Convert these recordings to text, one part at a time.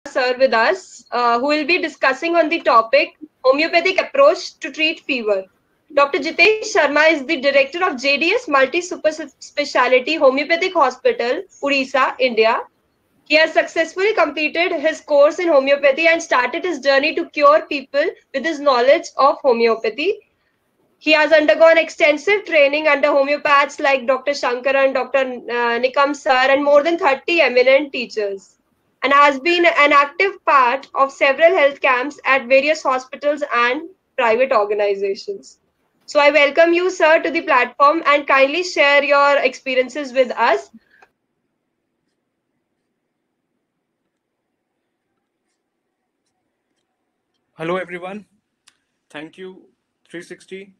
sir with us, who will be discussing on the topic homeopathic approach to treat fever. Dr. Jitesh Sharma is the director of JDS Multi Super Speciality Homeopathic Hospital, Odisha, India. He has successfully completed his course in homeopathy and started his journey to cure people with his knowledge of homeopathy. He has undergone extensive training under homeopaths like Dr. Shankaran, Dr. Nikam Sir, and more than 30 eminent teachers, and has been an active part of several health camps at various hospitals and private organizations. So I welcome you, sir, to the platform and kindly share your experiences with us. Hello everyone. Thank you 360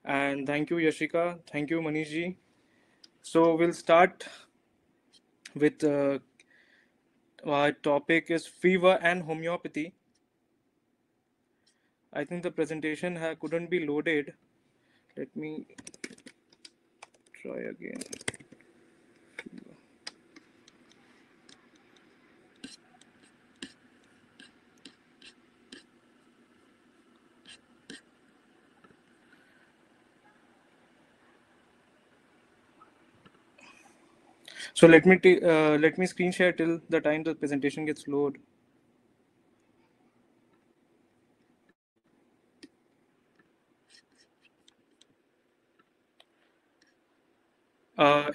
and thank you Yashika. Thank you Manishji. So we'll start with our topic is fever and homeopathy. I think the presentation couldn't be loaded. Let me try again. So let me screen share till the time the presentation gets loaded.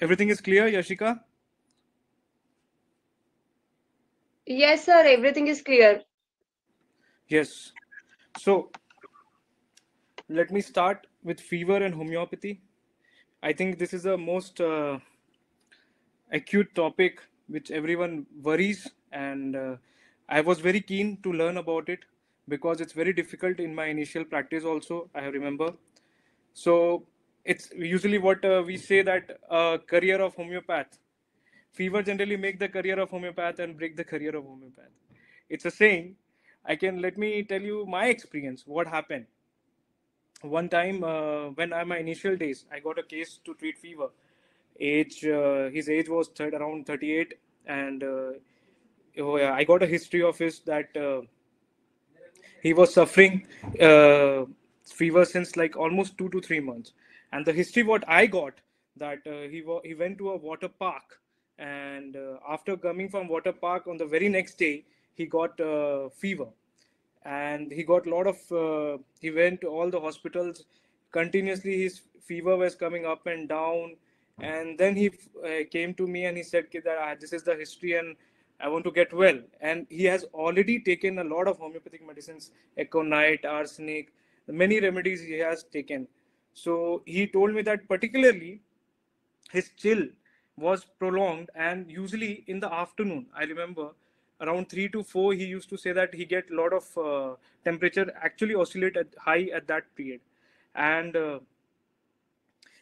Everything is clear, Yashika? Yes, sir, everything is clear. Yes. So let me start with fever and homeopathy. I think this is the most acute topic which everyone worries, and I was very keen to learn about it because it's very difficult in my initial practice also, I remember. So it's usually what we say that career of homeopath. Fever generally make the career of homeopath and break the career of homeopath. It's a saying. Let me tell you my experience, what happened. One time when my initial days, I got a case to treat fever. His age was around 38, and oh yeah, I got a history of his that he was suffering fever since like almost 2 to 3 months. And the history what I got that he went to a water park, and after coming from water park on the very next day he got fever, and he got a lot of he went to all the hospitals continuously. His fever was coming up and down, and then he came to me and he said that this is the history and I want to get well. And he has already taken a lot of homeopathic medicines, aconite, arsenic, many remedies he has taken. So he told me that particularly his chill was prolonged, and usually in the afternoon, I remember around 3 to 4 he used to say that he get a lot of temperature actually oscillate at high at that period. And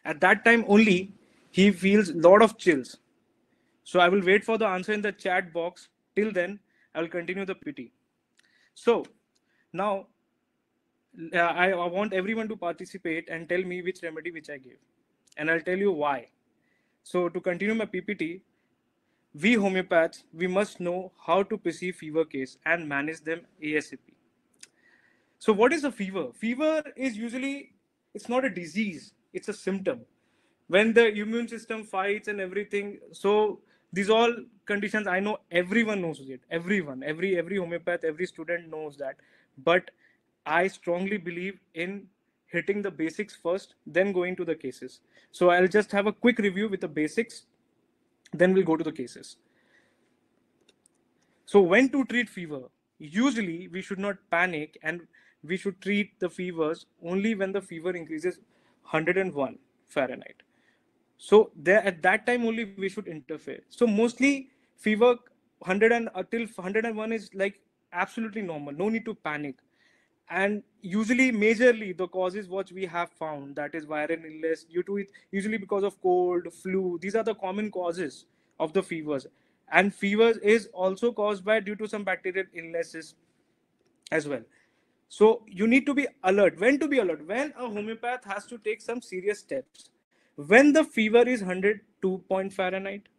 at that time only he feels a lot of chills. So I will wait for the answer in the chat box. Till then I will continue the ppt. So now I want everyone to participate and tell me which remedy which I gave, and I'll tell you why. So to continue my PPT, we homeopaths, we must know how to perceive fever case and manage them ASAP. So what is a fever? Fever is usually, it's not a disease, it's a symptom. When the immune system fights and everything, so these all conditions, I know everyone knows it. Everyone, every homeopath, every student knows that. But I strongly believe in hitting the basics first, then going to the cases. So I'll just have a quick review with the basics, then we'll go to the cases. So when to treat fever? Usually we should not panic, and we should treat the fevers only when the fever increases 101 Fahrenheit. So there at that time only we should interfere. So mostly fever 100 and till 101 is like absolutely normal. No need to panic. And usually majorly the causes what we have found, that is viral illness due to it, usually because of cold, flu. These are the common causes of the fevers. And fevers is also caused by due to some bacterial illnesses as well. So you need to be alert. When to be alert? When a homeopath has to take some serious steps. When the fever is 102 point Fahrenheit,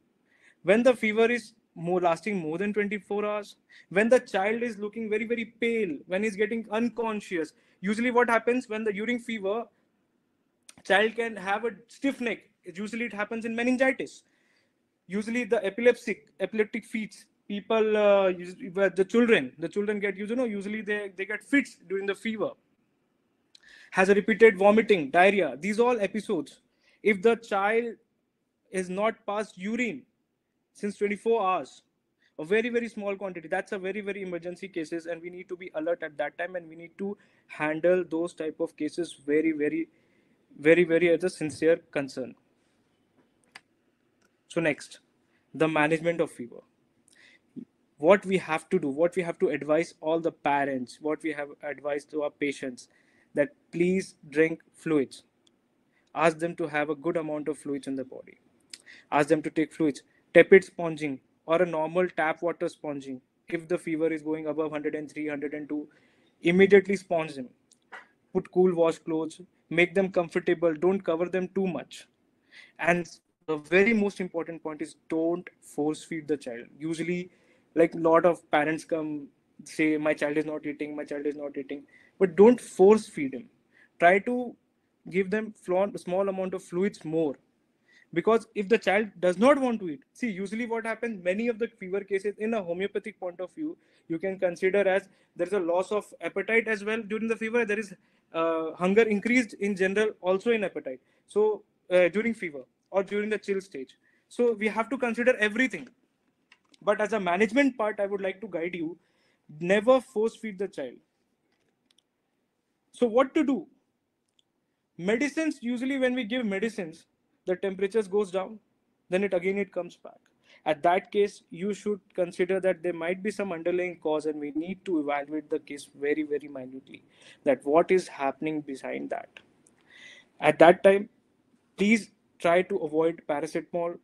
when the fever is more lasting more than 24 hours, when the child is looking very very pale, when he's getting unconscious. Usually what happens when the during fever, child can have a stiff neck. Usually it happens in meningitis. Usually the epileptic fits people, the children get, usually they get fits during the fever, has a repeated vomiting, diarrhea. These all episodes. If the child is not passed urine since 24 hours, a very very small quantity, that's a very very emergency cases, and we need to be alert at that time, and we need to handle those type of cases very very very very as a sincere concern. So next, the management of fever. What we have to do, what we have to advise all the parents, what we have advised to our patients, that please drink fluids. Ask them to have a good amount of fluids in the body. Ask them to take fluids. Tepid sponging or a normal tap water sponging. If the fever is going above 103, 102, immediately sponge them. Put cool wash clothes. Make them comfortable. Don't cover them too much. And the very most important point is don't force feed the child. Usually, like a lot of parents come say, my child is not eating, my child is not eating. But don't force feed him. Try to give them small amount of fluids more, because if the child does not want to eat, see, usually what happens, many of the fever cases in a homeopathic point of view, you can consider as there is a loss of appetite as well during the fever. There is hunger increased in general also in appetite, so during fever or during the chill stage. So we have to consider everything. But as a management part, I would like to guide you, never force feed the child. So what to do? Medicines, usually when we give medicines, the temperatures goes down, then it comes back. At that case, you should consider that there might be some underlying cause, and we need to evaluate the case very very minutely, that what is happening behind that. At that time, please try to avoid paracetamol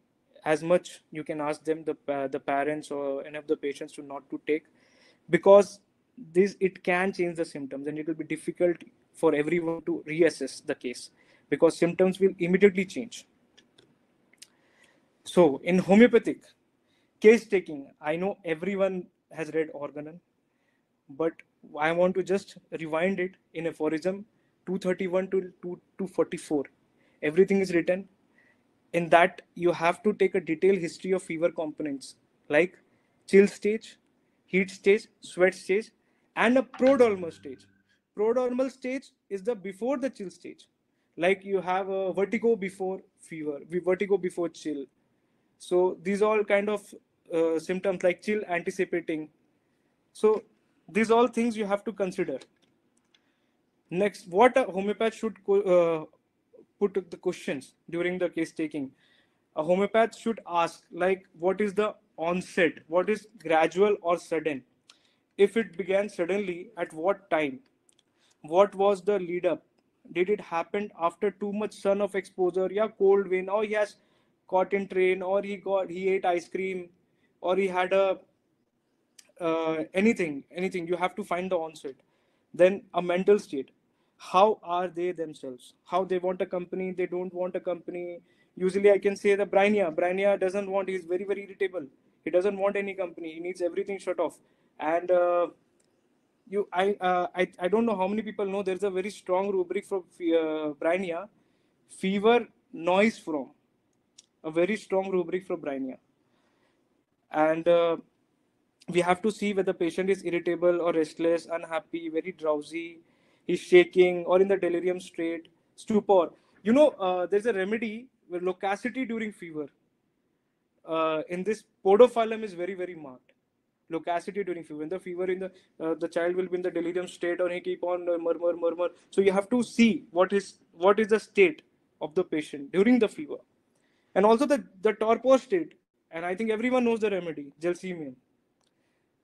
as much. You can ask them, the parents or any of the patients, to not to take, because this, it can change the symptoms, and it will be difficult for everyone to reassess the case, because symptoms will immediately change. So in homeopathic case taking, I know everyone has read Organon, but I want to just rewind it in aphorism 231 to 244. Everything is written. In that, you have to take a detailed history of fever components like chill stage, heat stage, sweat stage, and a prodromal stage. Prodromal stage is the before the chill stage. Like you have a vertigo before fever, vertigo before chill. So these all kind of symptoms like chill anticipating. So these all things you have to consider. Next, what a homeopath should put the questions during the case taking. A homeopath should ask, like, what is the onset? What is gradual or sudden? If it began suddenly, at what time? What was the lead up? Did it happen after too much sun of exposure? Yeah, cold wind, or he has caught in train, or he ate ice cream, or he had a anything. You have to find the onset. Then a mental state. How are they themselves? How they want a company? They don't want a company. Usually, I can say the Brainia. Brainia doesn't want. He's very very irritable. He doesn't want any company. He needs everything shut off. And I don't know how many people know. There's a very strong rubric for Brainia. Fever noise from. A very strong rubric for Brainia. And we have to see whether the patient is irritable or restless, unhappy, very drowsy, he's shaking, or in the delirium state, stupor. There's a remedy where loquacity during fever. In this, podophyllum is very very marked. Loquacity during fever. When the fever in the child will be in the delirium state, or he keep on murmur. So you have to see what is the state of the patient during the fever, and also the torpor state. And I think everyone knows the remedy, gelsemium.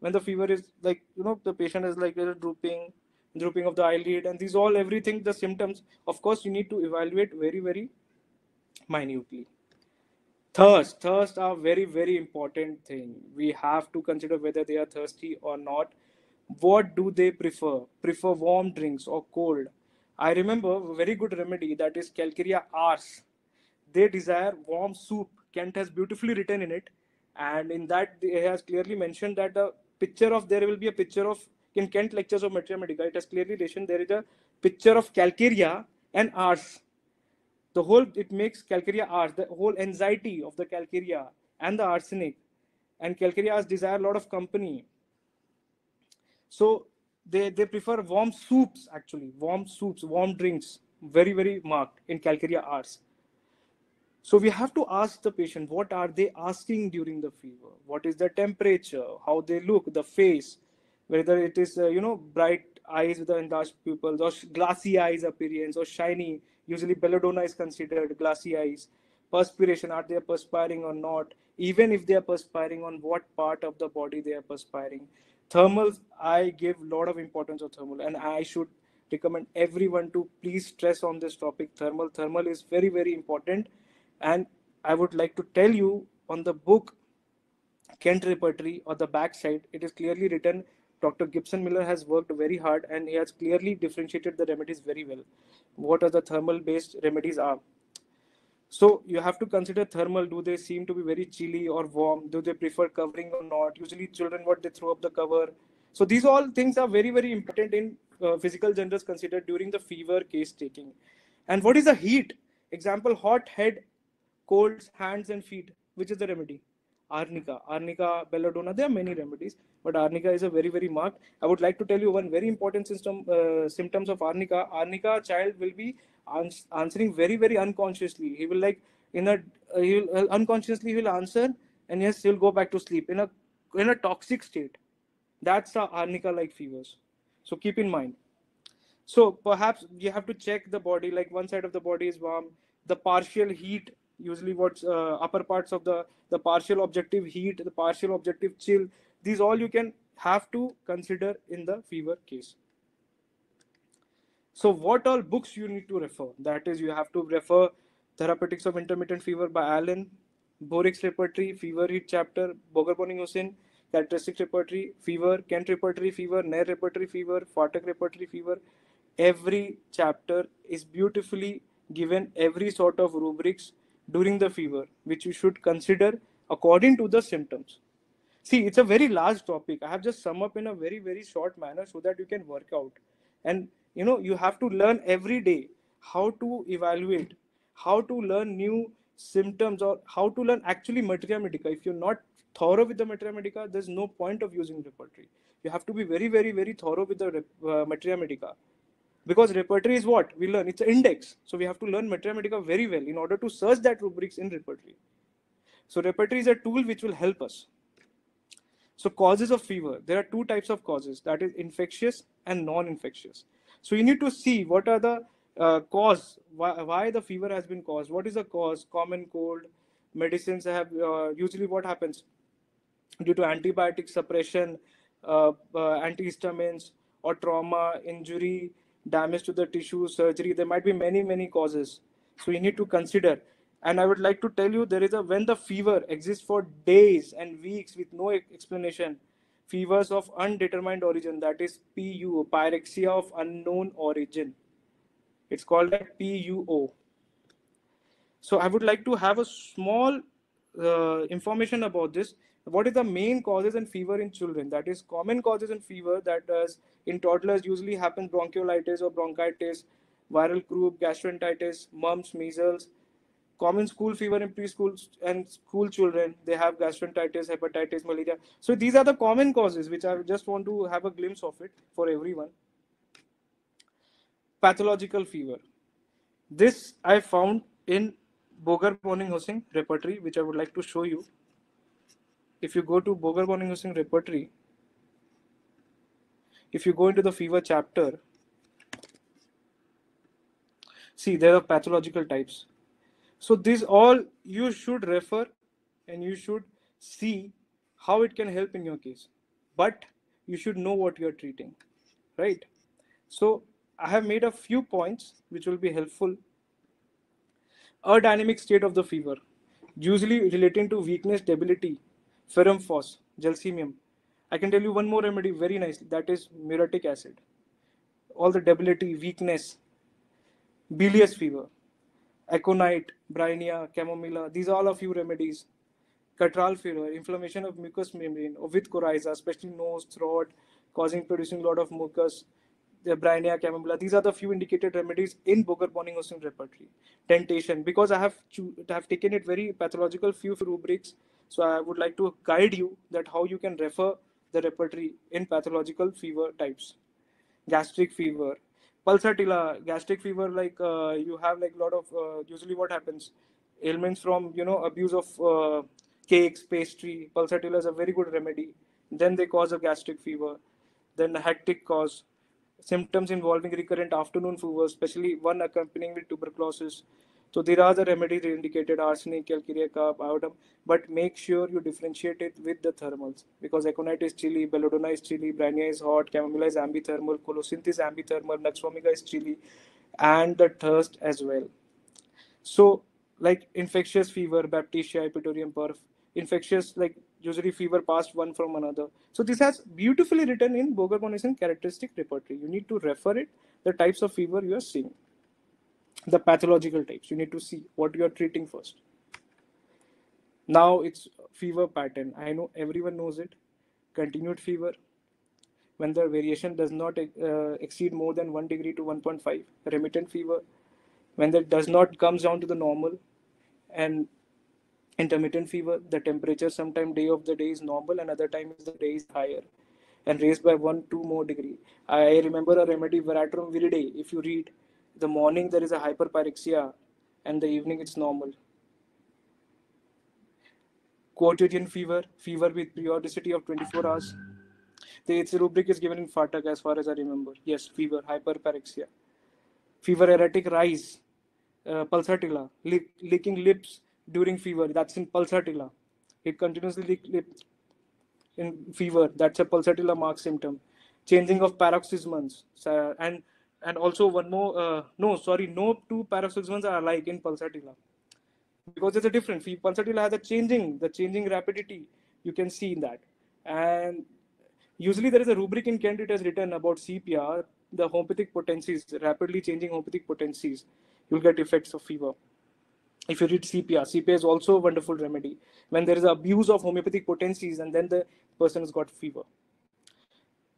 When the fever is like, the patient is like drooping of the eyelid, and these all everything, the symptoms, of course you need to evaluate very very minutely. Thirst are very very important thing. We have to consider whether they are thirsty or not. What do they prefer warm drinks or cold? I remember a very good remedy, that is Calcarea ars. They desire warm soup. Kent has beautifully written in it And in that, it has clearly mentioned that there will be a picture of, in Kent Lectures of Materia Medica, it has clearly mentioned there is a picture of calcarea and ars. The whole, it makes calcarea ars, the whole anxiety of the calcarea and the arsenic. And calcareas desire a lot of company. So they prefer warm soups, actually, warm soups, warm drinks, very, very marked in calcarea ars. So we have to ask the patient, what are they asking during the fever? What is the temperature? How they look, the face, whether it is, bright eyes with the enlarged pupils, or glassy eyes appearance, or shiny. Usually belladonna is considered glassy eyes. Perspiration, are they perspiring or not? Even if they are perspiring, on what part of the body they are perspiring. Thermals, I give a lot of importance of thermal, and I should recommend everyone to please stress on this topic. Thermal is very, very important. And I would like to tell you, on the book Kent Repertory, or the back side, it is clearly written. Dr. Gibson Miller has worked very hard, and he has clearly differentiated the remedies very well. What are the thermal based remedies are? So you have to consider thermal. Do they seem to be very chilly or warm? Do they prefer covering or not? Usually children, what they throw up the cover. So these all things are very, very important in physical generals considered during the fever case taking. And what is the heat? Example, hot head, colds, hands and feet. Which is the remedy? Arnica, belladonna. There are many remedies, but arnica is a very, very marked. I would like to tell you one very important symptoms of arnica. Arnica child will be answering very, very unconsciously. He will like in a he will unconsciously he will answer, and yes, he'll go back to sleep in a toxic state. That's the arnica like fevers. So keep in mind. So perhaps you have to check the body, like one side of the body is warm, the partial heat, usually what's upper parts of the partial objective heat, the partial objective chill. These all you can have to consider in the fever case. So what all books you need to refer? That is, you have to refer Therapeutics of Intermittent Fever by Allen, Borik's Repertory, Fever Heat Chapter, Boger Boning Hussein, Characteristics Repertory, Fever, Kent Repertory, Fever, Nair Repertory, Fever, Fatak Repertory, Fever. Every chapter is beautifully given, every sort of rubrics during the fever, which you should consider according to the symptoms. See, it's a very large topic. I have just sum up in a very, very short manner so that you can work out. And you have to learn every day how to evaluate, how to learn new symptoms, or how to learn actually materia medica. If you're not thorough with the materia medica, there's no point of using repertory. You have to be very, very, very thorough with the materia medica. Because repertory is what we learn, it's an index. So we have to learn materia medica very well in order to search that rubrics in repertory. So repertory is a tool which will help us. So causes of fever, there are two types of causes, that is infectious and non-infectious. So you need to see what are the cause, why the fever has been caused. What is the cause? Common cold, medicines have usually what happens due to antibiotic suppression, antihistamines, or trauma, injury, damage to the tissue, surgery. There might be many, many causes. So you need to consider. And I would like to tell you, there is a, when the fever exists for days and weeks with no explanation, fevers of undetermined origin, that is PUO, pyrexia of unknown origin. It's called a PUO. So I would like to have a small information about this. What is the main causes in fever in children? That is common causes in fever that does in toddlers usually happens bronchiolitis or bronchitis, viral croup, gastroenteritis, mumps, measles. Common school fever in preschool and school children, they have gastroenteritis, hepatitis, malaria. So these are the common causes which I just want to have a glimpse of it for everyone. Pathological fever. This I found in Boger Boning Hosing repertory, which I would like to show you. If you go to Boger Boning Hosing repertory, if you go into the fever chapter, see there are pathological types. So these all you should refer and you should see how it can help in your case. But you should know what you are treating, right? So I have made a few points which will be helpful. A dynamic state of the fever, usually relating to weakness, debility, ferrum phos, gelsemium. I can tell you one more remedy very nicely, that is muriatic acid. All the debility, weakness, bilious fever, aconite, bryonia, chamomilla, these are all a few remedies. Catral fever, inflammation of mucous membrane, or with coryza, especially nose, throat, causing producing a lot of mucus. The Bryannia camomilla. These are the few indicated remedies in Boger Bonning-Osing repertory. Dentation, because I have taken it very pathological few rubrics, so I would like to guide you that how you can refer the repertory in pathological fever types. Gastric fever, pulsatilla, gastric fever, like you have like a lot of usually what happens, ailments from abuse of cakes, pastry. Pulsatilla is a very good remedy. Then they cause a gastric fever. Then hectic cause, symptoms involving recurrent afternoon fever, especially one accompanying with tuberculosis. So there are the remedies indicated: arsenic, calcarea carb, iodine, but make sure you differentiate it with the thermals, because aconite is chilly, belladonna is chilly, bryannia is hot, chamomilla is ambithermal, colocynth is ambithermal, nux vomica is chilly, and the thirst as well. So, like infectious fever, baptisia, epitorium perf, infectious, like usually fever passed one from another. So this has beautifully written in Boger Bonison characteristic repertory. You need to refer it, the types of fever you are seeing, the pathological types. You need to see what you are treating first. Now it's fever pattern. I know everyone knows it. Continued fever, when the variation does not exceed more than 1 degree to 1.5. Remittent fever, when that does not comes down to the normal. And intermittent fever, the temperature sometime day of the day is normal and other time is the day is higher and raised by 1-2 more degree. I remember a remedy, Veratrum viridae. If you read, the morning there is a hyperpyrexia and the evening it's normal. Quotidian fever, fever with periodicity of 24 hours. Its rubric is given in FATAC as far as I remember. Yes, fever, hyperpyrexia. Fever erratic rise, pulsatilla, licking lips during fever, that's in pulsatilla. It continuously lick lip in fever, that's a pulsatilla mark symptom. Changing of paroxysms, and also one more, no, sorry, no two paroxysms are alike in pulsatilla, because there's a difference. Pulsatilla has the changing rapidity. You can see in that. And usually there is a rubric in Kent, it has written about CPR, the homeopathic potencies, rapidly changing homeopathic potencies. You'll get effects of fever. If you read CPR, CPR is also a wonderful remedy. When there is abuse of homeopathic potencies and then the person has got fever.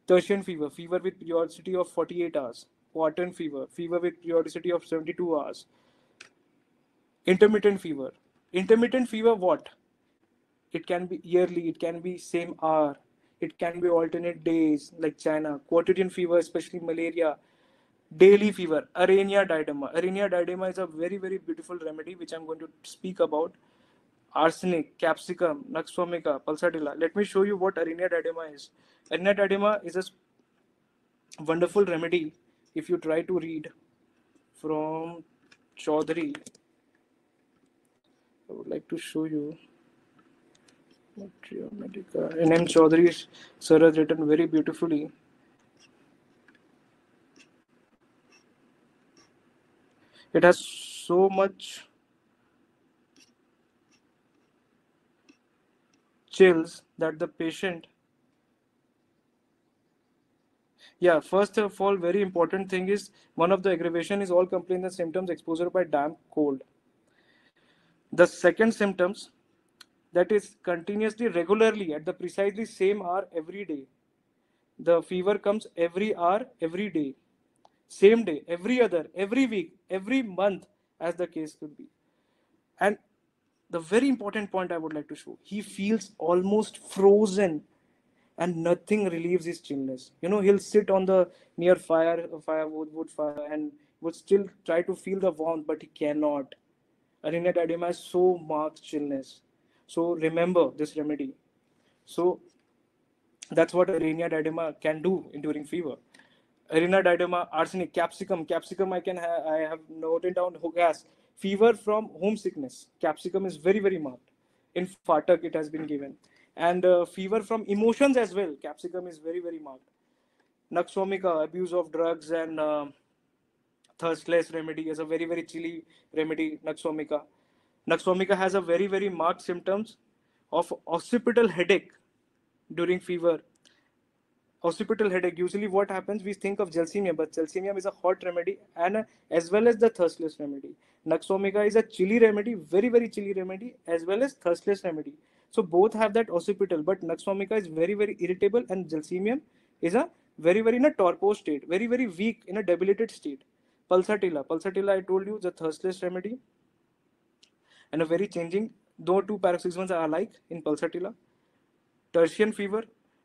Tertian fever, fever with periodicity of 48 hours. Quartan fever, fever with periodicity of 72 hours. Intermittent fever. Intermittent fever, what? It can be yearly, it can be same hour, it can be alternate days, like China. Quotidian fever, especially malaria. Daily fever, Arenia diadema. Arenia diadema is a very, very beautiful remedy which I'm going to speak about. Arsenic, capsicum, nux vomica, pulsatilla. Let me show you what Arenia diadema is. Arenia diadema is a wonderful remedy if you try to read from Chaudhary. I would like to show you. N.M. Chaudhary sir has written very beautifully. It has so much chills that the patient. Yeah, first of all, very important thing is one of the aggravation is all complaints and symptoms exposure by damp cold. The second symptoms, that is continuously, regularly at the precisely same hour every day. The fever comes every hour, every day, same day, every other, every week, every month, as the case could be. And the very important point I would like to show, he feels almost frozen and nothing relieves his chillness. He'll sit on the near wood fire, and would still try to feel the warmth, but he cannot. Arena diadema has so marked chillness. So remember this remedy. So that's what Arena diadema can do during fever. Arena diadema, arsenic, capsicum. Capsicum I have noted down. Gas, fever from homesickness. Capsicum is very, very marked. In FATAC it has been given. And fever from emotions as well. Capsicum is very, very marked. Nux vomica, abuse of drugs and thirstless remedy is a very, very chilly remedy. Nux vomica. Nux vomica has a very, very marked symptoms of occipital headache during fever. Occipital headache, usually what happens, we think of gelsemium, but gelsemium is a hot remedy and as well as the thirstless remedy. Nux vomica is a chilly remedy, very, very chilly remedy, as well as thirstless remedy. So both have that occipital, but Nux vomica is very, very irritable, and Gelsemium is a very, very in a torpor state, very, very weak in a debilitated state. Pulsatilla, I told you, the thirstless remedy, and a very changing, though two paroxysms are alike in Pulsatilla. Tertian fever,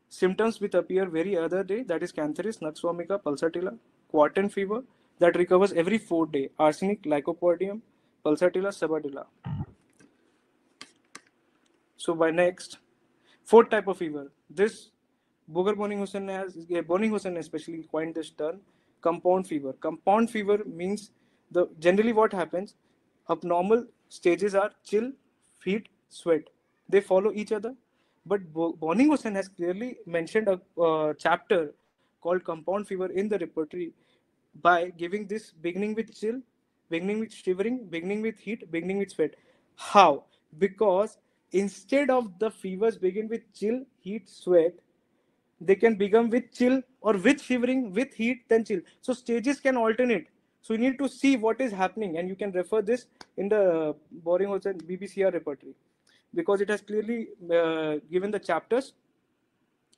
symptoms which appear very other day, that is Cantharis, Nux vomica, Pulsatilla. Quartan fever, that recovers every 4th day, arsenic, Lycopodium, Pulsatilla, Sabadilla. So by next, fourth type of fever. This Boger Boning Hussain especially coined this term, compound fever. Compound fever means generally what happens, abnormal stages are chill, heat, sweat. They follow each other. But Boning Hussain has clearly mentioned a chapter called compound fever in the repertory by giving this beginning with chill, beginning with shivering, beginning with heat, beginning with sweat. How? Because instead of the fevers begin with chill, heat, sweat, they can begin with chill or with shivering, with heat, then chill. So stages can alternate. So you need to see what is happening, and you can refer this in the Boring Holes and BBCR repertory because it has clearly given the chapters.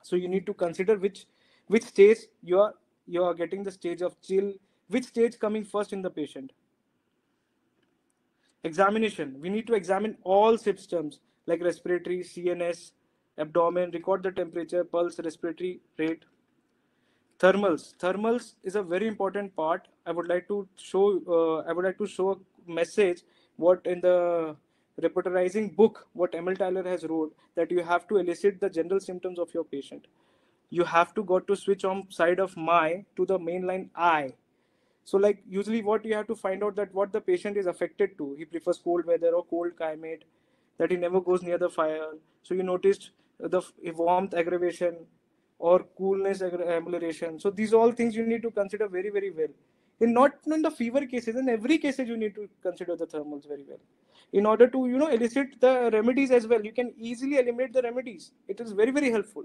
So you need to consider which stage you are getting the stage of chill, which stage coming first in the patient. Examination. We need to examine all systems like respiratory, CNS, abdomen, record the temperature, pulse, respiratory rate. Thermals. Thermals is a very important part. I would like to show a message what in the repertorizing book what Emil Tyler has wrote, that you have to elicit the general symptoms of your patient. You have to go to switch on side of my to the mainline I. So like usually what you have to find out that what the patient is affected to. He prefers cold weather or cold climate, that he never goes near the fire. So you noticed the warmth aggravation or coolness amelioration. So these are all things you need to consider very, very well. In not in the fever cases, in every cases you need to consider the thermals very well. In order to elicit the remedies as well, you can easily eliminate the remedies. It is very, very helpful.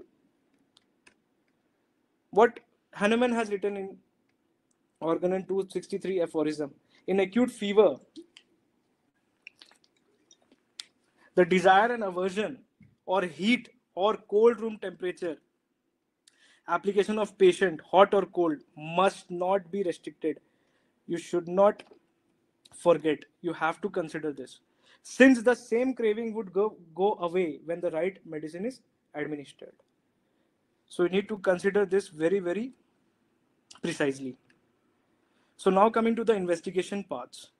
What Hahnemann has written in Organon 263 aphorism. In acute fever, the desire and aversion or heat or cold room temperature, application of patient, hot or cold, must not be restricted. You should not forget. You have to consider this. Since the same craving would go away when the right medicine is administered. So you need to consider this very, very precisely. So now coming to the investigation parts.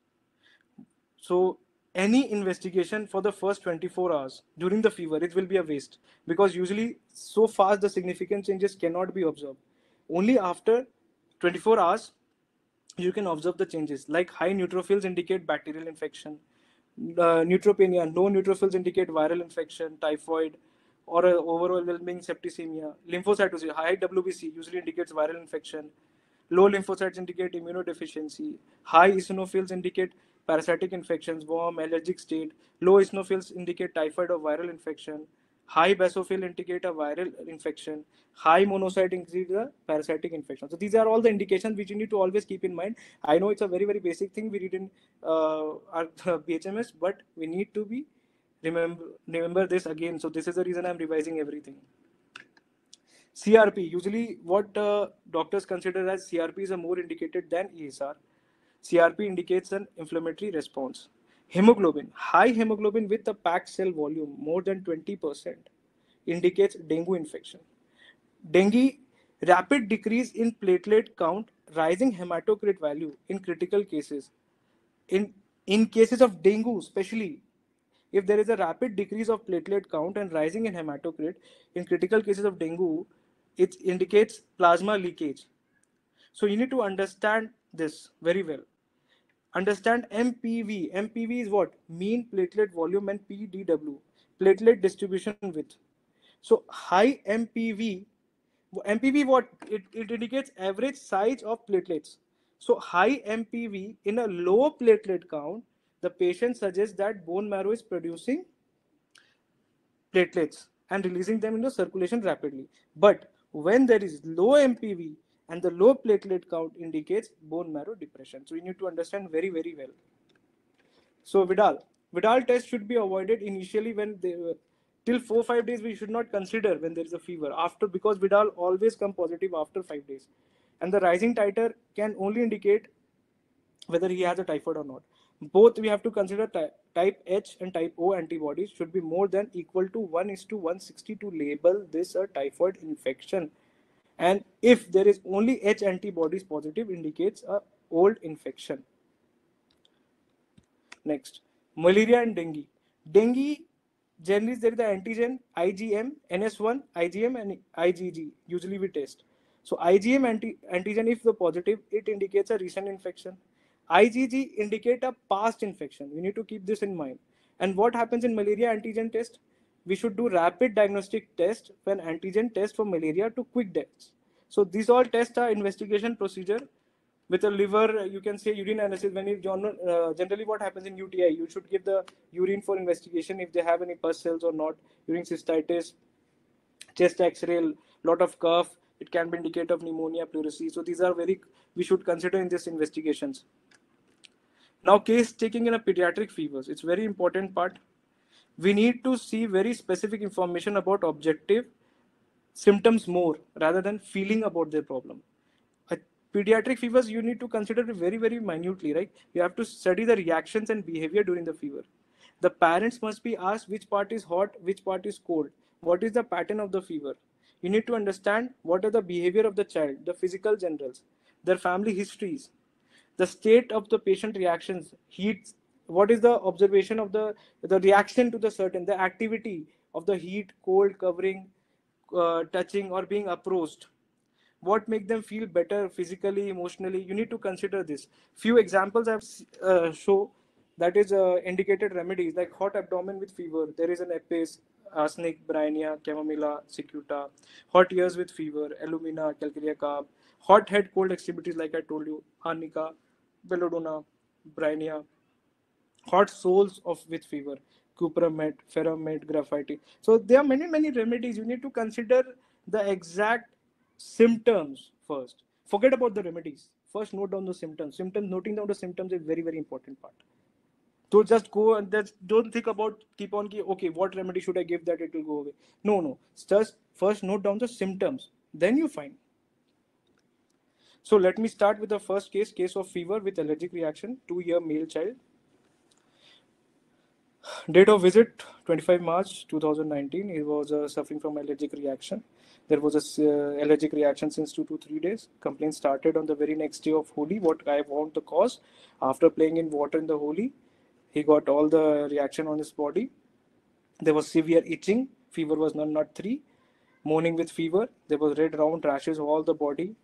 So any investigation for the first 24 hours during the fever, it will be a waste because usually so fast the significant changes cannot be observed. Only after 24 hours you can observe the changes, like high neutrophils indicate bacterial infection, neutropenia, no neutrophils indicate viral infection, typhoid, or overwhelming septicemia. Lymphocytosis, high WBC usually indicates viral infection. Low lymphocytes indicate immunodeficiency. High eosinophils indicate parasitic infections, warm, allergic state. Low eosinophils indicate typhoid or viral infection. High basophil indicate a viral infection. High monocyte indicate a parasitic infection. So these are all the indications which you need to always keep in mind. I know it's a very, very basic thing we read in our BHMS, but we need to be remember this again. So this is the reason I'm revising everything. CRP, usually what doctors consider as CRP is a more indicated than ESR. CRP indicates an inflammatory response. Hemoglobin, high hemoglobin with a packed cell volume more than 20% indicates dengue infection. Dengue, rapid decrease in platelet count, rising hematocrit value in critical cases. In cases of dengue, especially, if there is a rapid decrease of platelet count and rising in hematocrit, in critical cases of dengue, it indicates plasma leakage. So you need to understand this very well. Understand MPV. MPV is what? Mean platelet volume, and PDW, platelet distribution width. So high MPV what? It indicates average size of platelets. So high MPV in a low platelet count, the patient suggests that bone marrow is producing platelets and releasing them into circulation rapidly. But when there is low MPV and the low platelet count indicates bone marrow depression. So you need to understand very, very well. So Vidal test should be avoided initially when till 4-5 days we should not consider when there is a fever after, because Vidal always come positive after 5 days, and the rising titer can only indicate whether he has a typhoid or not. Both we have to consider type H and type O antibodies should be more than equal to 1:160 to label this a typhoid infection. And if there is only H antibodies positive, indicates a old infection. Next, malaria and dengue. Dengue, generally there is the antigen IgM, NS1, IgM and IgG. Usually we test. So IgM antigen, if the positive, it indicates a recent infection. IgG indicate a past infection. We need to keep this in mind. And what happens in malaria antigen test? We should do rapid diagnostic test when antigen test for malaria to quick tests. So these all tests are investigation procedure. With a liver, you can say urine analysis. When you generally what happens in UTI, you should give the urine for investigation if they have any pus cells or not. During cystitis, chest X-ray, lot of cough, it can be indicator of pneumonia, pleurisy. So these are we should consider in these investigations. Now, case taking in a pediatric fevers, it's very important part. We need to see very specific information about objective symptoms more rather than feeling about their problem. Pediatric fevers, you need to consider it very, very minutely, right? You have to study the reactions and behavior during the fever. The parents must be asked which part is hot, which part is cold. What is the pattern of the fever? You need to understand what are the behavior of the child, the physical generals, their family histories, the state of the patient reactions, heat, what is the observation of the reaction to the certain, the activity of the heat, cold, covering, touching or being approached. What make them feel better physically, emotionally? You need to consider this. Few examples I've show that is indicated remedies like hot abdomen with fever. There is an Epis, arsenic, bryonia, chamomilla, cicuta. Hot ears with fever, alumina, calcarea carb. Hot head, cold extremities like I told you, arnica, belladonna, bryonia. Hot soles of with fever, cupromet, ferromet, graphite. So there are many remedies. You need to consider the exact symptoms first. Forget about the remedies. First, note down the symptoms. Noting down the symptoms is very important part. Don't just go and don't think about keep on okay, what remedy should I give that it will go away. No. Just first note down the symptoms. Then you find. So let me start with the first case of fever with allergic reaction, 2-year male child. Date of visit 25 March 2019. He was suffering from allergic reaction. There was a allergic reaction since 2 to 3 days. Complaint started on the very next day of Holi. What I want the cause. After playing in water in the Holi, he got all the reaction on his body. There was severe itching. Fever was not 3. Morning with fever. There was red round rashes all the body.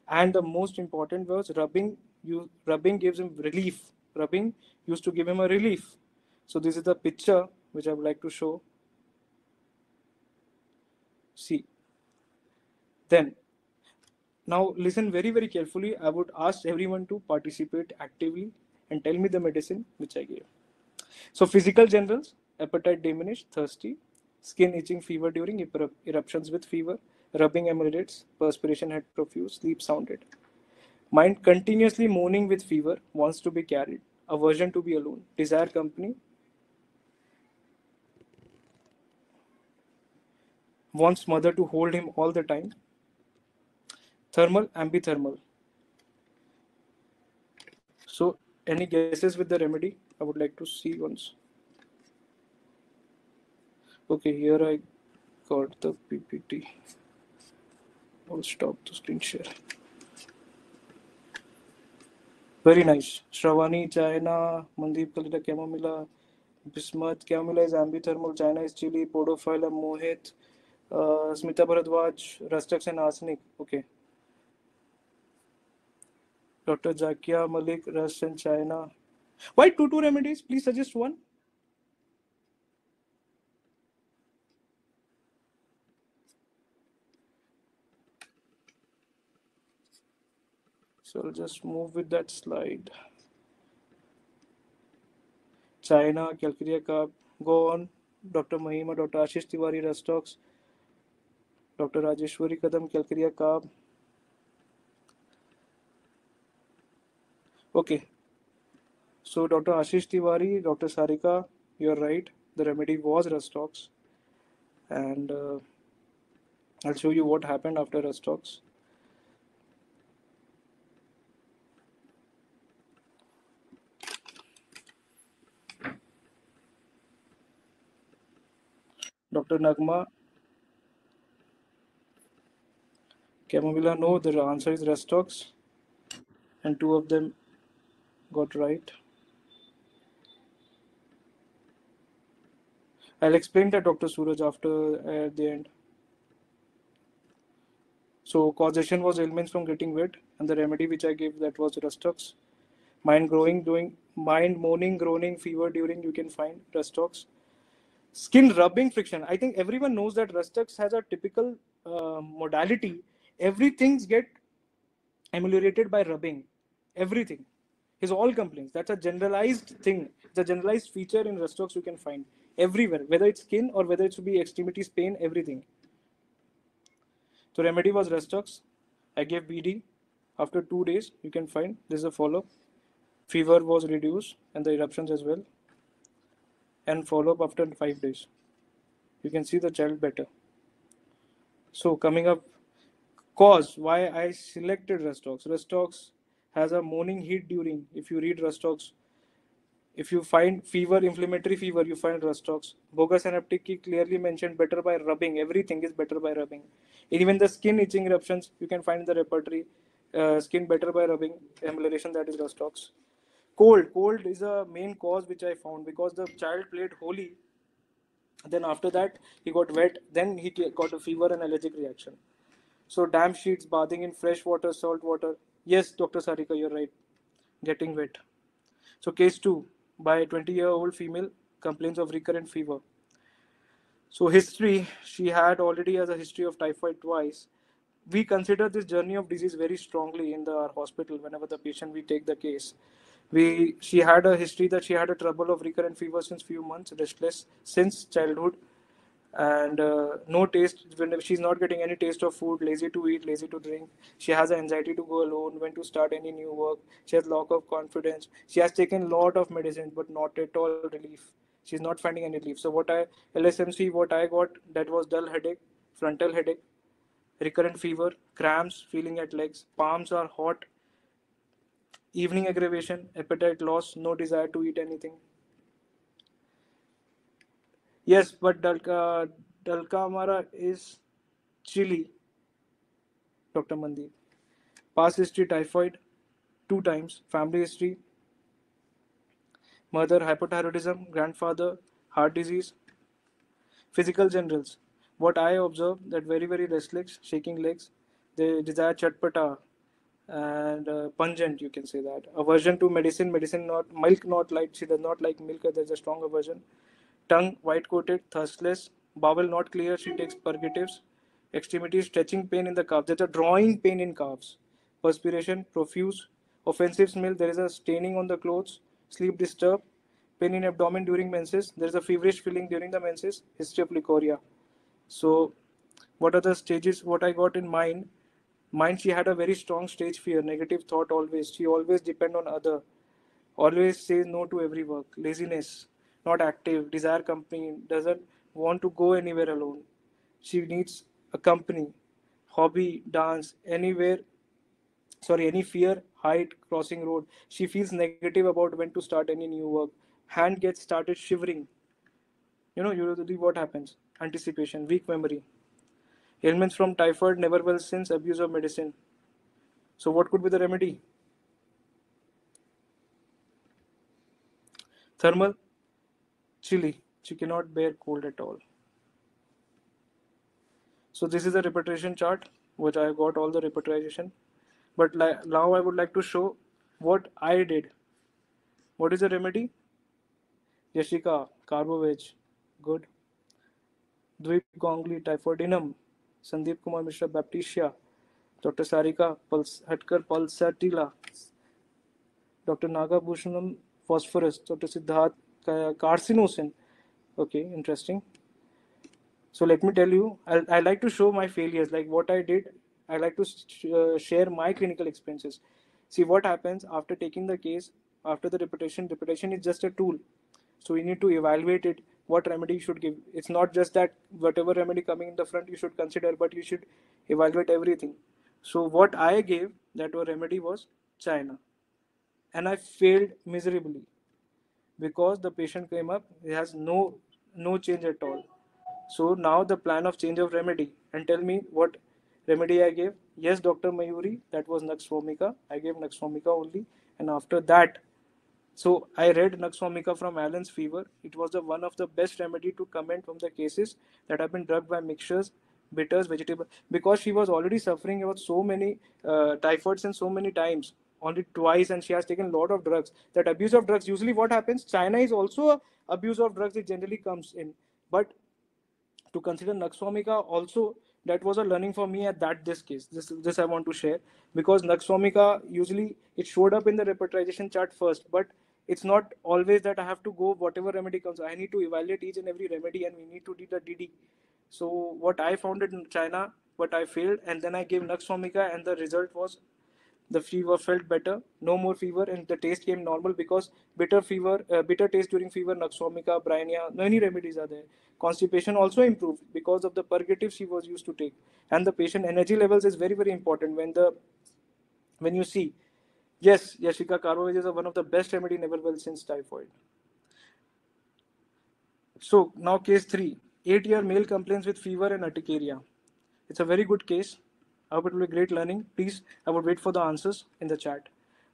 And the most important was rubbing. Rubbing gives him relief. Rubbing used to give him a relief. So this is the picture which I would like to show. See. Then, now listen very carefully. I would ask everyone to participate actively and tell me the medicine which I gave. So physical generals, appetite diminished, thirsty, skin itching, fever during eruptions with fever, rubbing emulates, perspiration had profuse, sleep sounded. Mind continuously moaning with fever, wants to be carried, aversion to be alone, desire company, wants mother to hold him all the time. Thermal, ambithermal. So, any guesses with the remedy? I would like to see once. Okay, here I got the PPT. I'll stop the screen share. Very nice. Shravani, China, Mandeep Kalita, chamomilla, bismuth. Chamomilla is ambithermal, China is chili, podophylla, mohit, Smita Bharadwaj, Rustux and arsenic. Okay. Dr. Zakia Malik, Rust and China. Why two remedies? Please suggest one. So I'll just move with that slide. China, calcarea carb. Go on. Dr. Mahima, Dr. Ashish Tiwari, Rustux. Dr. Rajeshwari Kadam, calcarea carb. Okay. So Dr. Ashish Tiwari, Dr. Sarika, you're right. The remedy was Rustux. and I'll show you what happened after Restox. Dr. Nagma, Camomilla, no, the answer is Restox, and two of them got right. I'll explain that, Dr. Suraj, after at the end. So causation was ailments from getting wet, and the remedy which I gave, that was Restox. Mind moaning, groaning, fever during, you can find Restox. Skin rubbing friction. I think everyone knows that Restox has a typical modality. Everything get ameliorated by rubbing. Everything. His all complaints. That's a generalized thing. It's a generalized feature in Restox you can find everywhere, whether it's skin or whether it should be extremities pain, everything. So remedy was Restox. I gave BD. After 2 days, you can find this is a follow-up. Fever was reduced and the eruptions as well. And follow-up after 5 days. You can see the child better. So coming up, cause why I selected Restox. Restox has a morning heat during. If you read Restox, if you find fever, inflammatory fever, you find Restox. Bogus synaptic key clearly mentioned better by rubbing. Everything is better by rubbing. Even the skin itching eruptions, you can find the repertory. Skin better by rubbing. Amelioration, that is Restox. Cold is a main cause which I found because the child played holy. Then after that, he got wet. Then he got a fever and allergic reaction. So damp sheets, bathing in fresh water, salt water. Yes, Dr. Sarika, you're right. Getting wet. So case 2, by 20-year-old female complains of recurrent fever. So history, she had already has a history of typhoid twice. We consider this journey of disease very strongly in our hospital whenever the patient we take the case. She had a history that she had a trouble of recurrent fever since few months, restless since childhood, and no taste. When she's not getting any taste of food, lazy to eat, lazy to drink. She has anxiety to go alone when to start any new work. She has lack of confidence. She has taken lot of medicines but not at all relief. She's not finding any relief. So LSMC, what I got, that was dull headache, frontal headache, recurrent fever, cramps, feeling at legs, palms are hot, evening aggravation, appetite loss, no desire to eat anything. Yes, but Dalkamara is chilly, Dr. Mandeep. Past history typhoid, 2 times. Family history, mother hypothyroidism, grandfather heart disease. Physical generals. What I observed that very very restless, shaking legs. They desire chatpata and pungent. You can say that. Aversion to medicine. Medicine not milk not like she does not like milk. There's a strong aversion. Tongue white coated, thirstless. Bowel not clear. She takes purgatives. Extremities stretching pain in the calves. There's a drawing pain in calves. Perspiration profuse. Offensive smell. There is a staining on the clothes. Sleep disturbed. Pain in abdomen during menses. There is a feverish feeling during the menses. History of leukorrhea. So, what are the stages? What I got in mind? She had a very strong stage fear, negative thought always. She always depend on other. Always says no to every work. Laziness, not active, desire company, doesn't want to go anywhere alone. She needs a company, hobby, dance, anywhere. Sorry, any fear, height, crossing road. She feels negative about when to start any new work. Hand gets started shivering. Usually what happens? Anticipation, weak memory. Ailments from typhoid, never well since abuse of medicine. So what could be the remedy? Thermal, chilly. She cannot bear cold at all. So this is a repetition chart, which I got all the repetition. But now I would like to show what I did. What is the remedy? Yashika, Carboveg, good. Dvip Gongli, Typhoidinum, Sandeep Kumar Mishra, Baptisia, Dr. Sarika, Hatkar, Pulsatilla, Dr. Nagabhushanam, Phosphorus, Dr. Siddharth, Carcinosin. Okay, interesting. So let me tell you, I like to show my failures, like what I did. I like to share my clinical experiences. See what happens after taking the case, after the repetition. Repetition is just a tool. So we need to evaluate it. what remedy you should give. It's not just that whatever remedy coming in the front you should consider, but you should evaluate everything. So what I gave that were remedy was China, and I failed miserably because the patient came up, he has no change at all. So now the plan of change of remedy, and tell me what remedy I gave. Yes, Dr. Mayuri, that was Nux vomica. I gave Nux vomica only, and after that, so I read Nux vomica from Allen's fever. It was the one of the best remedy to comment from the cases that have been drugged by mixtures, bitters, vegetable, because she was already suffering about so many typhoids and so many times, only twice, and she has taken a lot of drugs. That abuse of drugs, usually what happens, China is also a abuse of drugs, it generally comes in. But to consider Nux vomica also, that was a learning for me at that this case. This I want to share, because Nux vomica usually it showed up in the repertorization chart first, but it's not always that I have to go whatever remedy comes. I need to evaluate each and every remedy, and we need to do the DD. So what I found in China, but I failed, and then I gave Nux vomica, and the result was the fever felt better, no more fever, and the taste came normal, because bitter taste during fever, Nux vomica, Brineia, many remedies are there. Constipation also improved because of the purgative she was used to take, and the patient energy levels is very important when you see. Yes, Yashika, Carboveges is one of the best remedy never well since typhoid. So now case 3, 8-year male complains with fever and urticaria. It's a very good case. I hope it will be great learning. Please, I would wait for the answers in the chat.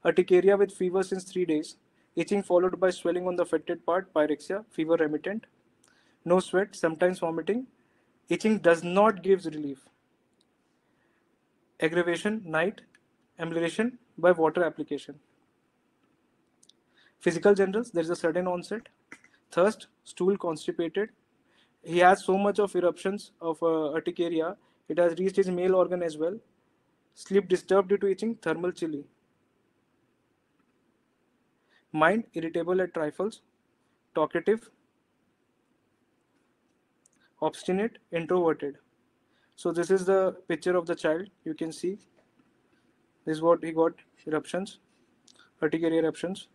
Urticaria with fever since 3 days. Itching followed by swelling on the affected part, pyrexia, fever remittent. No sweat, sometimes vomiting. Itching does not give relief. Aggravation, night. Amelioration by water application. Physical generals, there is a sudden onset. Thirst, stool constipated. He has so much of eruptions of urticaria, it has reached his male organ as well. Sleep disturbed due to itching, thermal chilly. Mind irritable at trifles, talkative, obstinate, introverted. So this is the picture of the child. You can see this is what he got, eruptions, urticaria eruptions.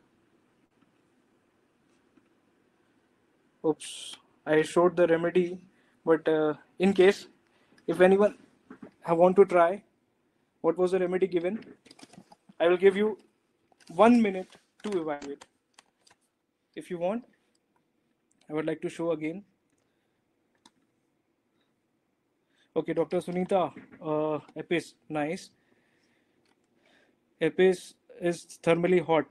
Oops, I showed the remedy, but in case if anyone want to try what was the remedy given, I will give you 1 minute to evaluate. If you want, I would like to show again. Okay, Dr. Sunita, Epis, nice. Epis is thermally hot.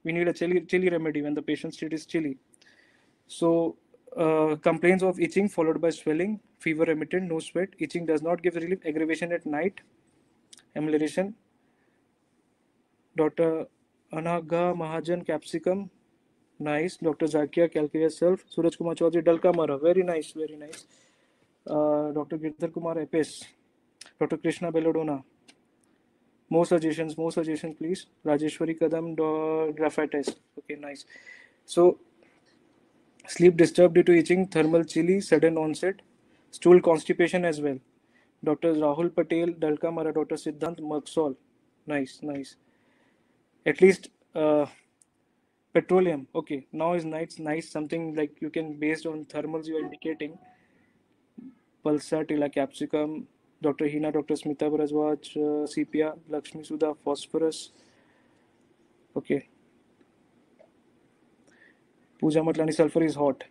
We need a chilly remedy when the patient's state is chilly. So, complaints of itching followed by swelling, fever remittent, no sweat. Itching does not give relief. Aggravation at night. Amelioration. Dr. Anaga Mahajan, capsicum. Nice. Dr. Zakia, calculus self. Suraj Kumar Chaudhary, Dalka Mara. Very nice, very nice. Dr. Girdhar Kumar, Epis. Dr. Krishna Bellodona. More suggestions, please. Rajeshwari Kadam, graphite test. Okay, nice. So, sleep disturbed due to itching, thermal chilly, sudden onset, stool constipation as well. Dr. Rahul Patel, Dalka Mara, Dr. Siddhant, Merksol. Nice, nice. At least petroleum. Okay, now is nice. Something like you can, based on thermals you are indicating. Pulsatilla, capsicum, Dr. Hina, Dr. Smita Bharajwaj, sepia, Lakshmi Sudha, phosphorus. Okay. Pooja Matlani, sulfur is hot.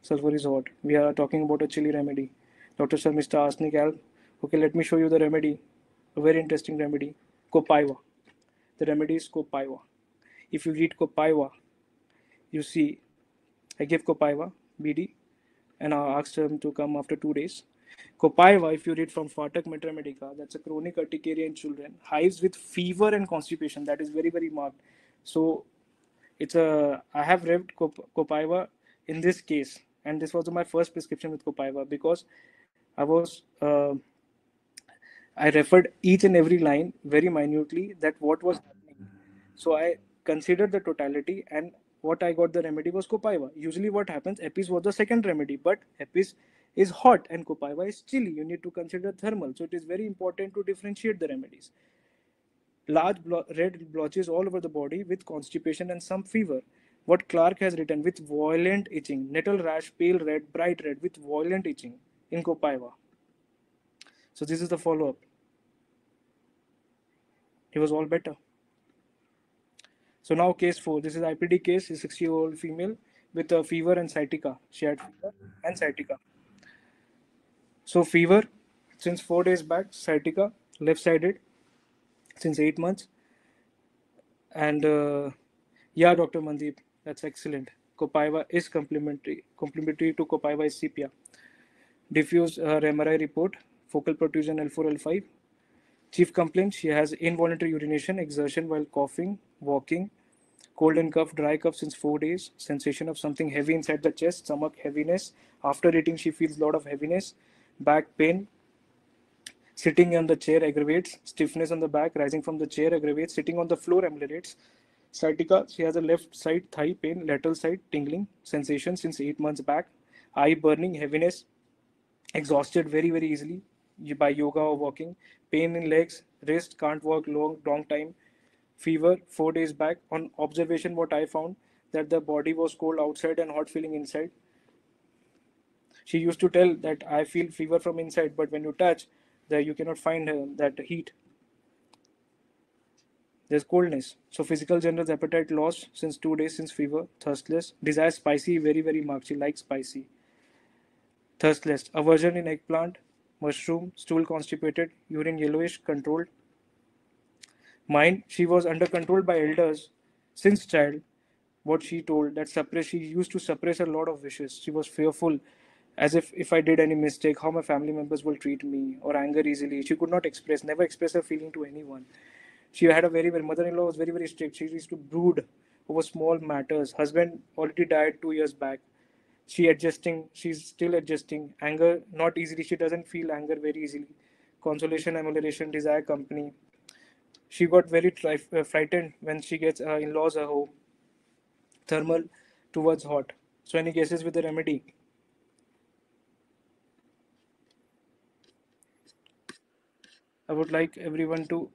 Sulfur is hot. We are talking about a chilly remedy. Dr. Sir, Mr. Arsenic Alb. Okay, let me show you the remedy. A very interesting remedy. Copaiva. The remedy is Copaiva. If you read Copaiva, you see, I gave Copaiva, BD, and I asked him to come after 2 days. Copaiva, if you read from Phatak Metamedica, that's a chronic urticaria in children, hives with fever and constipation. That is very marked. So I have read Copaiva in this case, and this was my first prescription with Copaiva, because I referred each and every line very minutely, that what was happening. So I considered the totality, and what I got the remedy was Copaiva. Usually what happens, Epis was the second remedy, but Epis is hot and Copaiva is chilly. You need to consider thermal. So it is very important to differentiate the remedies. Large red blotches all over the body with constipation and some fever. What Clark has written, with violent itching, nettle rash, pale red, bright red, with violent itching in Copaiba. So this is the follow-up. He was all better. So now case 4. This is IPD case, a 60-year-old female with a fever and sciatica. She had fever and sciatica. So fever since 4 days back, sciatica, left-sided, since 8 months. And yeah, Dr. Mandeep, that's excellent. Copaiba is complementary to Copaiba is sepia. Diffuse MRI report, focal protrusion L4, L5. Chief complaint, she has involuntary urination, exertion while coughing, walking, cold and cough, dry cough since 4 days, sensation of something heavy inside the chest, stomach heaviness. After eating, she feels a lot of heaviness, back pain. Sitting on the chair aggravates, stiffness on the back, rising from the chair aggravates, sitting on the floor ameliorates. Sciatica, she has a left side thigh pain, lateral side tingling, sensation since 8 months back, eye burning, heaviness, exhausted very easily by yoga or walking, pain in legs, wrist, can't walk long time, fever 4 days back. On observation, what I found that the body was cold outside and hot feeling inside. She used to tell that I feel fever from inside, but when you touch, there you cannot find that heat. There's coldness. So physical general appetite lost since 2 days since fever, thirstless, desire spicy, very marked. She likes spicy. Thirstless, aversion in eggplant, mushroom, stool constipated, urine yellowish, controlled. Mind, she was under control by elders since child. What she told that she used to suppress a lot of wishes. She was fearful, as if I did any mistake, how my family members will treat me, or anger easily. She could not express, never express her feeling to anyone. She had a very mother-in-law was very strict. She used to brood over small matters. Husband already died 2 years back. She's still adjusting. Anger, not easily. She doesn't feel anger very easily. Consolation, amelioration, desire company. She got very frightened when she gets in-laws at home. Thermal towards hot. So any cases with the remedy? I would like everyone to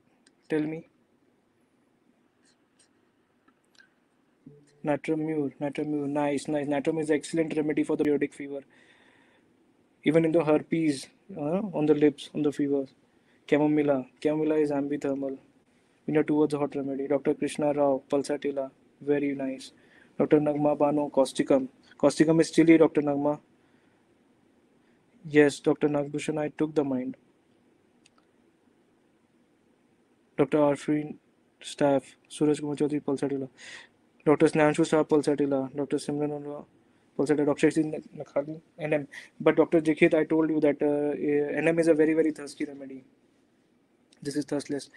tell me. Natramur, nice. Natrum is excellent remedy for the periodic fever. Even in the herpes, on the lips, on the fever. Chamomilla is ambithermal. We know towards a hot remedy. Dr. Krishna Rao, Pulsatilla, very nice. Dr. Nagma Bano, Causticum. Causticum is chilly, Dr. Nagma. Yes, Dr. Nagbhushan, I took the mind. Dr. Arfin Staff, Suraj Kumar Chaudhary, Pulsatilla. Dr. Snanshu Shah, Pulsatilla. Dr. Simran Unra, Pulsatilla. Dr. Shakti Nakhali, NM. But Dr. Jikhit, I told you that NM is a very thirsty remedy. This is thirstless.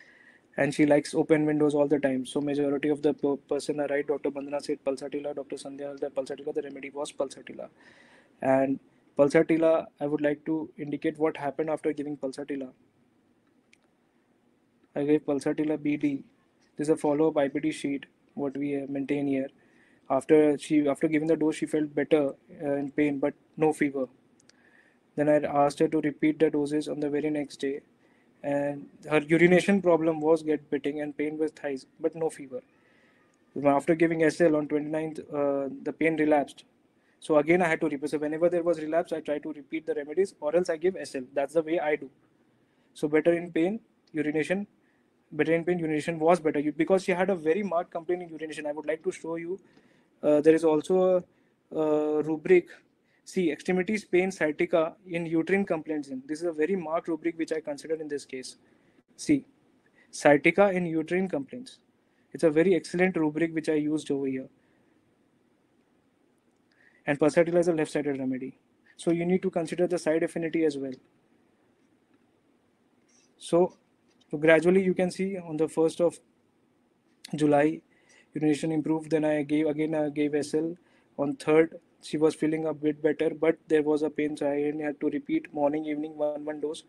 And she likes open windows all the time. So majority of the person are right. Dr. Bandana said Pulsatilla. Dr. Sandhya said Pulsatilla. The remedy was Pulsatilla. And Pulsatilla, I would like to indicate what happened after giving Pulsatilla. I gave Pulsatilla BD. This is a follow-up IPD sheet, what we maintain here. After giving the dose, she felt better in pain, but no fever. Then I asked her to repeat the doses on the very next day. And her urination problem was get pitting and pain with thighs, but no fever. After giving SL on 29th, the pain relapsed. So again, I had to repeat. So whenever there was relapse, I try to repeat the remedies, or else I give SL. That's the way I do. So better in pain, urination was better because she had a very marked complaint in urination. I would like to show you. There is also a rubric. See, extremities, pain, sciatica in uterine complaints. This is a very marked rubric which I consider in this case. See, sciatica in uterine complaints. It's a very excellent rubric which I used over here. And Pulsatilla is a left-sided remedy. So you need to consider the side affinity as well. So gradually you can see on the 1st of July, urination improved. Then I gave SL. On 3rd, she was feeling a bit better, but there was a pain, so I had to repeat morning, evening, one dose.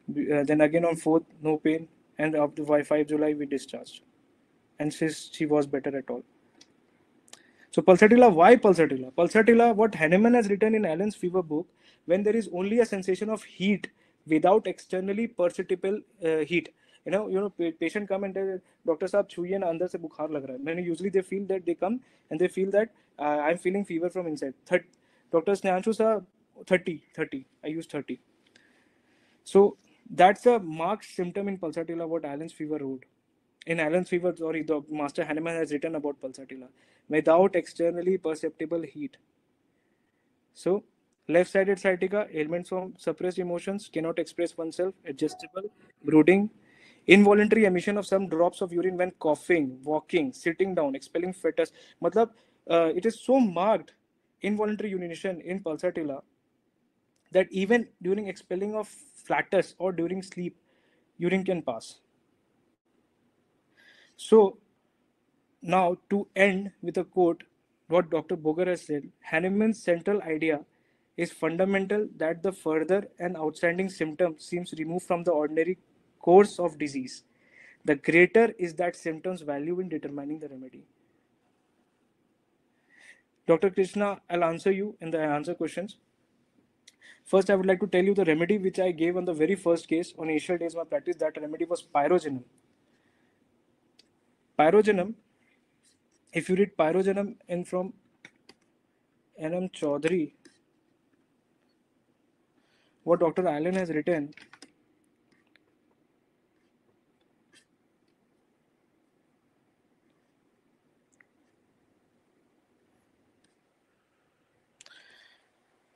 Then again on 4th, no pain, and up to 5 July we discharged, and she was better at all. So Pulsatilla, why Pulsatilla? Pulsatilla, what Hahnemann has written in Allen's fever book, when there is only a sensation of heat without externally perceptible heat, Patient come and tell doctor साहब छुइए ना अंदर से बुखार लग रहा है. When usually they feel that they come and they feel that I'm feeling fever from inside. Dr. Snehanshu sir 30. I use 30. So that's a marked symptom in pulsatilla what Allen's fever wrote. In Allen's fever, sorry, the Master Hahnemann has written about pulsatilla without externally perceptible heat. So left-sided sciatica, ailments from suppressed emotions, cannot express oneself, adjustable, brooding, involuntary emission of some drops of urine when coughing, walking, sitting down, expelling fetus. Matlab, it is so marked involuntary urination in pulsatilla that even during expelling of flatus or during sleep, urine can pass. So now to end with a quote, what Dr. Boger has said, Hahnemann's central idea is fundamental that the further and outstanding symptom seems removed from the ordinary course of disease, the greater is that symptom's value in determining the remedy. Dr. Krishna, I'll answer you in the answer questions. First, I would like to tell you the remedy which I gave on the very first case on initial days of my practice. That remedy was pyrogenum. Pyrogenum, if you read pyrogenum in from N.M. Chaudhary, what Dr. Allen has written,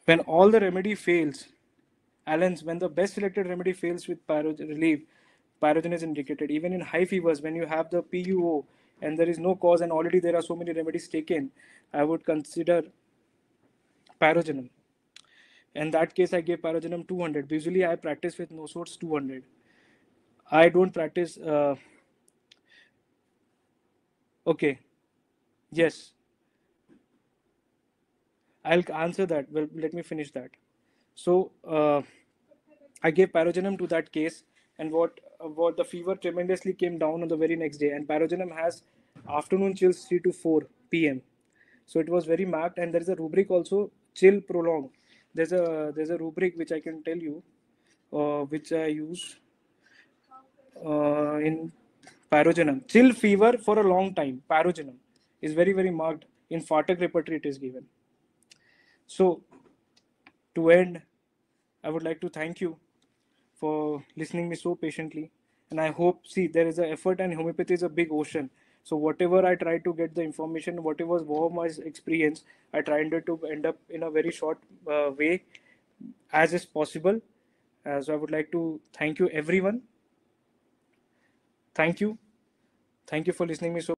when all the remedy fails, Allen's, when the best selected remedy fails with relief, pyrogen is indicated. Even in high fevers, when you have the PUO and there is no cause and already there are so many remedies taken, I would consider pyrogenum. In that case, I gave pyrogenum 200. Usually, I practice with Nosodes 200. I don't practice. Okay. Yes. I'll answer that. Well, let me finish that. So, I gave pyrogenum to that case, and what the fever tremendously came down on the very next day. And pyrogenum has afternoon chills 3 to 4 p.m. So it was very marked, and there is a rubric also, chill prolonged. There's a rubric which I can tell you, which I use in pyrogenum. Chill fever for a long time. Pyrogenum is very marked. In Fartak repertory, it is given. So to end, I would like to thank you for listening me so patiently. And I hope, see, there is an effort, and homeopathy is a big ocean. So whatever I try to get the information, whatever was my experience, I tried to end up in a very short way as is possible. So I would like to thank you, everyone. Thank you. Thank you for listening me so